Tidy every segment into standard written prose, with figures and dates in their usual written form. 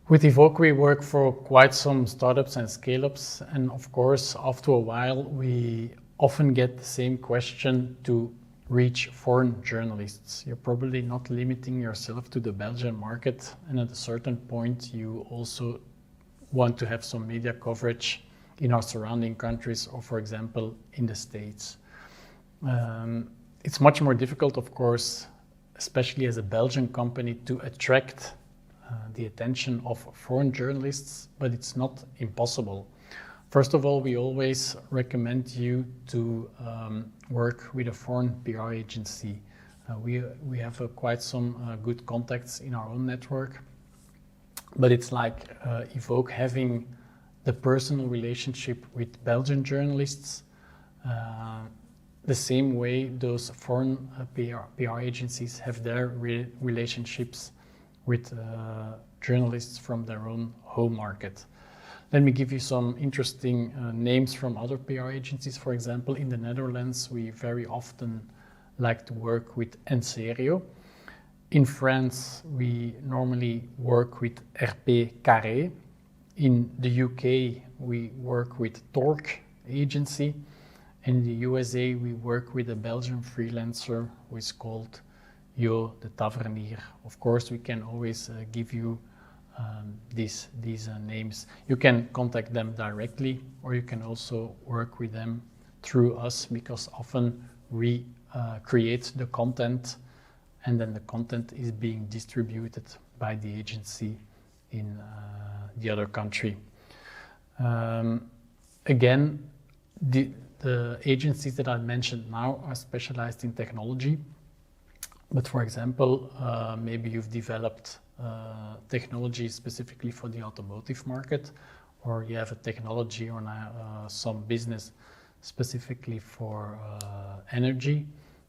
With Evoke, we work for quite some startups and scale-ups, and of course, after a while, we often get the same question to reach foreign journalists. You're probably not limiting yourself to the Belgian market, and at a certain point, you also want to have some media coverage in our surrounding countries, or for example, in the States. It's much more difficult, of course, especially as a Belgian company, to attract the attention of foreign journalists, but it's not impossible. First of all, we always recommend you to work with a foreign PR agency. We have quite some good contacts in our own network, but it's like Evoke having the personal relationship with Belgian journalists, the same way those foreign PR agencies have their relationships with journalists from their own home market. Let me give you some interesting names from other PR agencies. For example, in the Netherlands, we very often like to work with Enserio. In France, we normally work with RP Carré. In the UK, we work with Torque agency. In the USA, we work with a Belgian freelancer who is called Jo de Tavernier. Of course, we can always give you these names. You can contact them directly, or you can also work with them through us, because often we create the content, and then the content is being distributed by the agency in the other country. Again, the agencies that I mentioned now are specialized in technology. But for example, maybe you've developed technology specifically for the automotive market, or you have a technology or some business specifically for energy.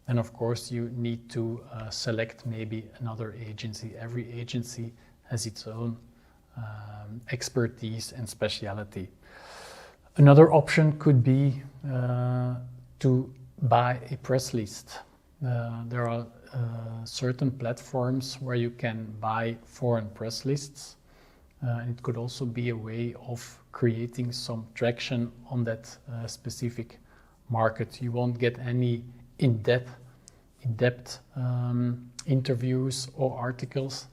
And of course, you need to select maybe another agency. Every agency has its own expertise and speciality. Another option could be to buy a press list. There are certain platforms where you can buy foreign press lists. It could also be a way of creating some traction on that specific market. You won't get any in-depth interviews or articles,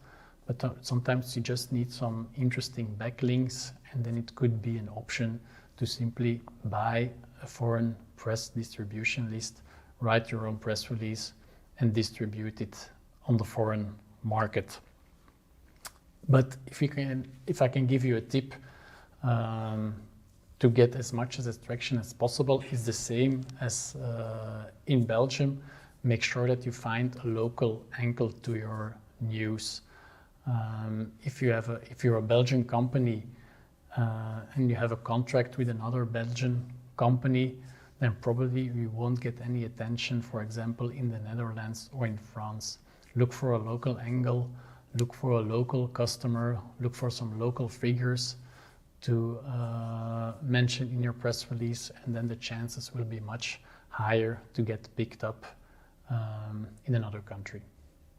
but sometimes you just need some interesting backlinks, and then it could be an option to simply buy a foreign press distribution list, write your own press release, and distribute it on the foreign market. But if I can give you a tip to get as much as traction as possible, is the same as in Belgium. Make sure that you find a local angle to your news. If you're a Belgian company and you have a contract with another Belgian company, then probably you won't get any attention, for example, in the Netherlands or in France. Look for a local angle, look for a local customer, look for some local figures to mention in your press release, and then the chances will be much higher to get picked up in another country.